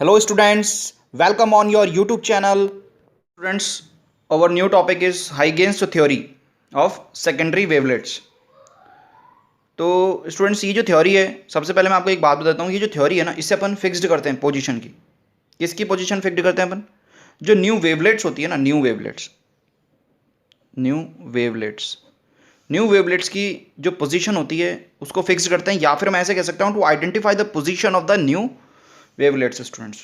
Hello students, welcome on your YouTube channel. Students, our new topic is Huygens theory of secondary wavelets. तो students ये जो theory है, सबसे पहले मैं आपको एक बात बताता हूँ। ये जो थ्योरी है ना, इससे अपन फिक्स्ड करते हैं पोजीशन की। किसकी पोजीशन फिक्स्ड करते हैं अपन? जो न्यू वेवलेट्स होती है ना, न्यू वेवलेट्स की जो पोजीशन होती है उसको फिक्स करते हैं, या फिर मैं ऐसे कह सकता हूँ to identify the position of the new wavelets students.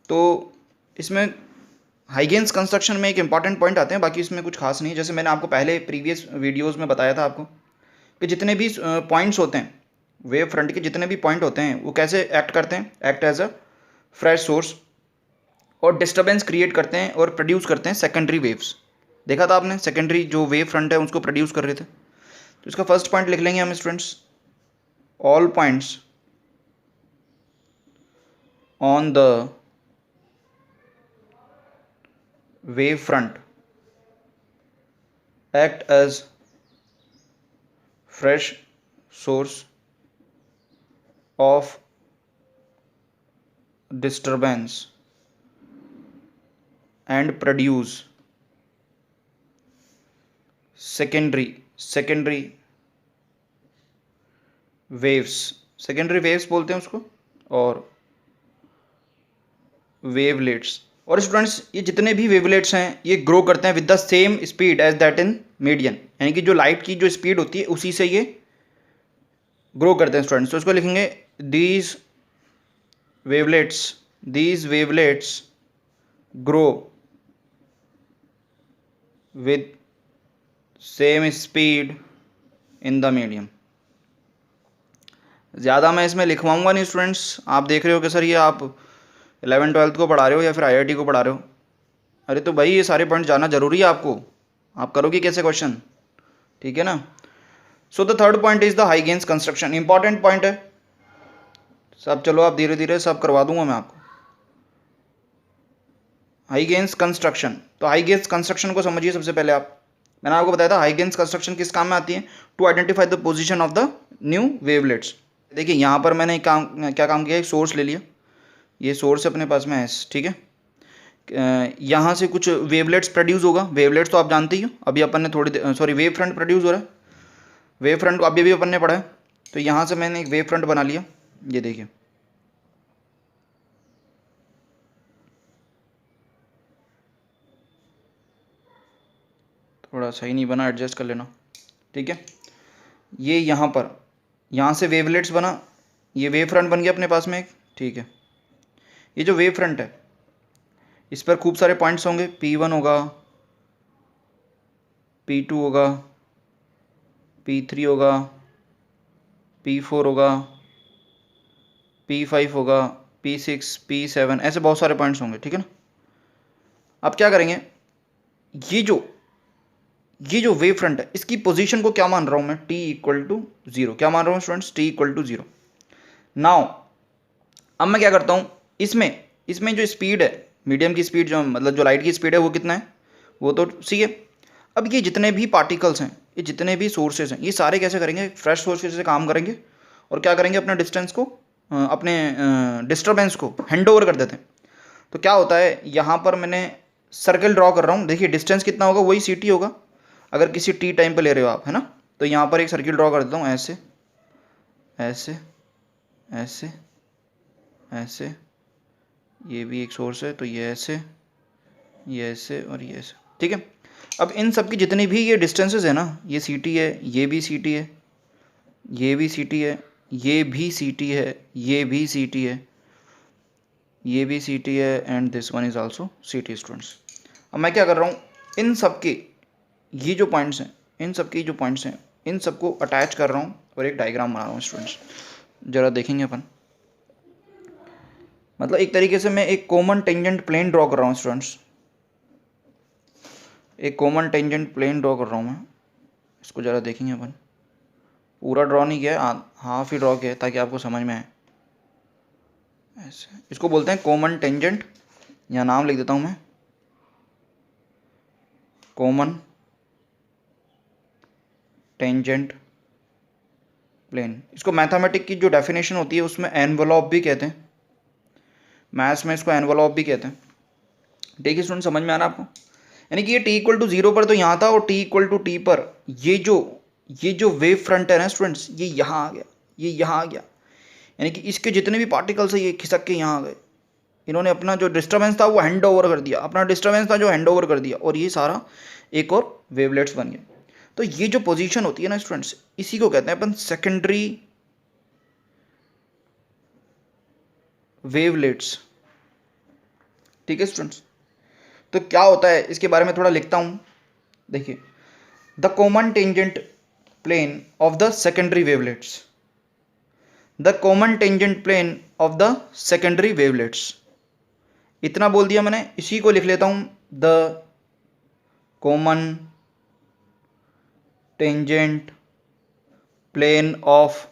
तो इसमें हाइगेन्स कंस्ट्रक्शन में एक इंपॉर्टेंट पॉइंट आते हैं, बाकी इसमें कुछ खास नहीं है। जैसे मैंने आपको पहले प्रीवियस वीडियोस में बताया था आपको कि जितने भी पॉइंट्स होते हैं वेव फ्रंट के, जितने भी पॉइंट होते हैं वो कैसे एक्ट करते हैं, act as a fresh source और डिस्टर्बेंस क्रिएट करते हैं और प्रोड्यूस करते हैं सेकेंडरी वेव्स। देखा था आपने, सेकेंडरी जो वेव फ्रंट है उसको प्रोड्यूस कर रहे थे। तो इसका फर्स्ट पॉइंट लिख लेंगे हम students, all points on the wave front act as fresh source of disturbance and produce secondary waves बोलते हैं उसको, और वेवलेट्स। और स्टूडेंट्स ये जितने भी वेवलेट्स हैं ये ग्रो करते हैं with the same speed as that in median, यानी कि जो लाइट की जो स्पीड होती है उसी से ये ग्रो करते हैं स्टूडेंट्स। तो इसको लिखेंगे these wavelets grow with same speed in the medium. ज़्यादा मैं इसमें लिखवाऊंगा नहीं स्टूडेंट्स। आप देख रहे हो कि सर ये आप 11th-12th को पढ़ा रहे हो या फिर IIT को पढ़ा रहे हो। अरे तो भाई ये सारे पॉइंट जानना जरूरी है आपको, आप करोगे कैसे क्वेश्चन, ठीक है ना। So the third point is the Huygens construction, important point है सब। चलो आप धीरे धीरे सब करवा दूंगा मैं आपको। हाइगेन्स कंस्ट्रक्शन, तो हाइगेन्स कंस्ट्रक्शन को समझिए सबसे पहले आप। मैंने आपको बताया था हाइगेन्स कंस्ट्रक्शन किस काम में आती है, to identify the position of the new wavelets. देखिए यहाँ पर मैंने क्या काम किया, एक सोर्स ले लिया, ये सोर्स अपने पास में है, ठीक है। यहाँ से कुछ वेवलेट्स प्रोड्यूस होगा। वेवलेट्स तो आप जानते ही हो, अभी अपन ने वेव फ्रंट प्रोड्यूस हो रहा है। वेव फ्रंट अभी भी अपन ने पढ़ा है। तो यहाँ से मैंने एक वेव फ्रंट बना लिया, ये देखिए। थोड़ा सही नहीं बना, एडजस्ट कर लेना, ठीक है। ये यहाँ से वेवलेट्स बना, ये वेव फ्रंट बन गया अपने पास में एक, ठीक है। ये जो वेव फ्रंट है इस पर खूब सारे पॉइंट्स होंगे, P1 होगा, P2 होगा, P3 होगा, P4 होगा, P5 होगा, P6, P7, ऐसे बहुत सारे पॉइंट्स होंगे, ठीक है ना। अब क्या करेंगे, ये जो वेव फ्रंट है इसकी पोजीशन को क्या मान रहा हूं मैं, T=0। क्या मान रहा हूं स्टूडेंट्स, T=0। नाउ अब मैं क्या करता हूं, इसमें जो स्पीड है, मीडियम की स्पीड, जो मतलब जो लाइट की स्पीड है वो कितना है, वो तो सी है। अब ये जितने भी पार्टिकल्स हैं, ये जितने भी सोर्सेज हैं, ये सारे कैसे करेंगे, फ्रेश सोर्सेज से काम करेंगे और क्या करेंगे, अपने डिस्टेंस को, अपने डिस्टर्बेंस को हैंड ओवर कर देते हैं। तो क्या होता है, यहाँ पर मैंने सर्कल ड्रॉ कर रहा हूँ। देखिए डिस्टेंस कितना होगा, वही CT होगा अगर किसी T टाइम पे ले रहे हो आप, है ना। तो यहाँ पर एक सर्किल ड्रॉ कर देता हूँ, ऐसे ऐसे ऐसे ऐसे, ये भी एक सोर्स है तो ये ऐसे और ये ऐसे, ठीक है। अब इन सब की जितनी भी ये डिस्टेंसेस है ना, ये CT है, ये भी CT है, ये भी CT है, ये भी CT है, ये भी CT है, ये भी CT है, and this one is also CT students. अब मैं क्या कर रहा हूँ, इन सब के ये जो पॉइंट्स हैं, इन सबको अटैच कर रहा हूँ और एक डायग्राम बना रहा हूँ स्टूडेंट्स। जरा देखेंगे अपन, मतलब एक तरीके से मैं एक कॉमन टेंजेंट प्लेन ड्रॉ कर रहा हूँ स्टूडेंट्स, एक कॉमन टेंजेंट प्लेन ड्रॉ कर रहा हूँ मैं। इसको ज़रा देखेंगे अपन, पूरा ड्रॉ नहीं किया है, हाफ ही ड्रॉ किया है ताकि आपको समझ में आए। ऐसे इसको बोलते हैं कॉमन टेंजेंट, यहाँ नाम लिख देता हूँ मैं, कॉमन टेंजेंट प्लेन। इसको मैथमेटिक की जो डेफिनेशन होती है उसमें एनवलप भी कहते हैं। मैथ्स में इसको एनवलप भी कहते हैं। ठीक है स्टूडेंट, समझ में आ रहा है आपको? यानी कि ये t इक्वल टू 0 पर तो यहाँ था, और t इक्वल टू टी पर ये जो वेव फ्रंट है ना स्टूडेंट्स, ये यहाँ आ गया, ये यहाँ आ गया। यानी कि इसके जितने भी पार्टिकल्स है ये खिसक के यहाँ आ गए। इन्होंने अपना जो डिस्टर्बेंस था वो हैंड ओवर कर दिया, अपना डिस्टर्बेंस था जो हैंड ओवर कर दिया, और ये सारा एक और वेवलेट्स बन गया। तो ये जो पोजीशन होती है ना स्टूडेंट्स, इसी को कहते हैं अपन सेकेंडरी वेवलेट्स। ठीक है स्टूडेंट्स, तो क्या होता है इसके बारे में थोड़ा लिखता हूं। देखिए, the common tangent plane of the secondary wavelets, the common tangent plane of the secondary wavelets. इतना बोल दिया मैंने, इसी को लिख लेता हूं, the common tangent plane of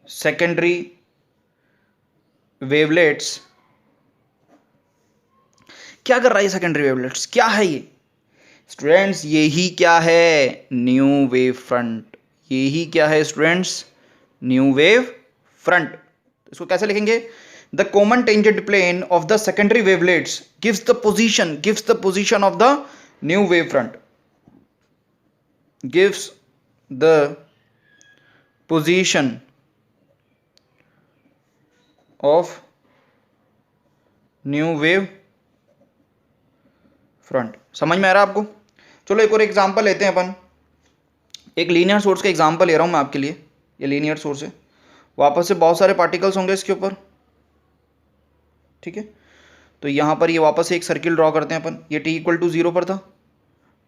secondary wavelets. क्या कर रहा है सेकेंडरी वेवलेट्स? क्या है ये स्टूडेंट्स? यही क्या है? New wave front. यही क्या है स्टूडेंट्स? New wave front. इसको कैसे लिखेंगे? The common tangent plane of the secondary wavelets gives the position of the new wave front, gives the position of new wave front. समझ में आ रहा है आपको? चलो एक और एग्जांपल लेते हैं अपन। एक लीनियर सोर्स का एग्जांपल ले रहा हूं मैं आपके लिए। ये लीनियर सोर्स है, वापस से बहुत सारे पार्टिकल्स होंगे इसके ऊपर। ठीक है, तो यहां पर ये वापस से एक सर्किल ड्रॉ करते हैं अपन। ये t इक्वल टू 0 पर था,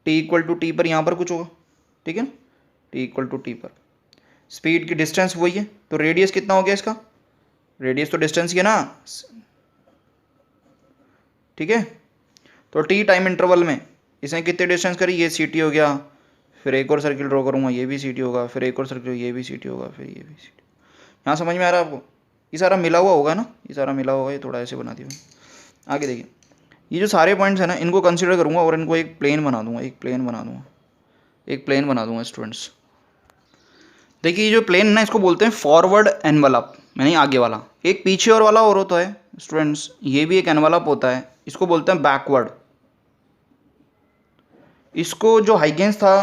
t इक्वल टू टी पर यहां पर कुछ होगा। ठीक है ना, t इक्वल टू टी पर स्पीड की डिस्टेंस वही है, तो रेडियस कितना हो गया इसका? रेडियस तो डिस्टेंस ही है ना। ठीक है, तो t टाइम इंटरवल में इसने कितने डिस्टेंस करी? ये ct हो गया, फिर एक और सर्किल ड्रॉ करूंगा, ये भी ct होगा, फिर एक और सर्किल, ये भी ct होगा, फिर ये भी ct। यहाँ समझ में आ रहा है आपको? ये सारा मिला हुआ होगा ना, ये सारा मिला होगा। ये थोड़ा ऐसे बना दिया। आगे देखिए, ये जो सारे पॉइंट्स हैं ना, इनको कंसिडर करूंगा और इनको एक प्लेन बना दूंगा, एक प्लेन बना दूंगा स्टूडेंट्स। देखिए, ये जो प्लेन है ना, इसको बोलते हैं फॉरवर्ड एनवलप, यानी आगे वाला। एक पीछे और वाला और होता है स्टूडेंट्स, ये भी एक एनवलप होता है, इसको बोलते हैं बैकवर्ड। इसको जो हाइगेंस था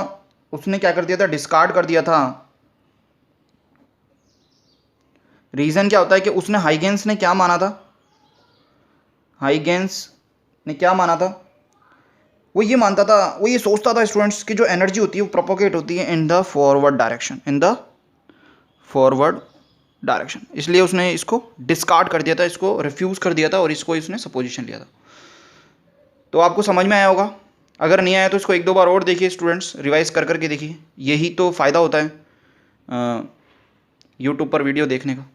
उसने क्या कर दिया था? डिस्कार्ड कर दिया था। रीजन क्या होता है कि उसने हाइगेंस ने क्या माना था? हाइगेंस ने क्या माना था? वो ये मानता था, वो ये सोचता था स्टूडेंट्स की जो एनर्जी होती है वो प्रोपोगेट होती है in the forward direction, in the forward direction. इसलिए उसने इसको डिस्कार्ड कर दिया था, इसको रिफ्यूज कर दिया था, और इसको इसने सपोजिशन लिया था। तो आपको समझ में आया होगा। अगर नहीं आया तो इसको एक दो बार और देखिए स्टूडेंट्स, रिवाइज कर करके देखिए। यही तो फ़ायदा होता है यूट्यूब पर वीडियो देखने का।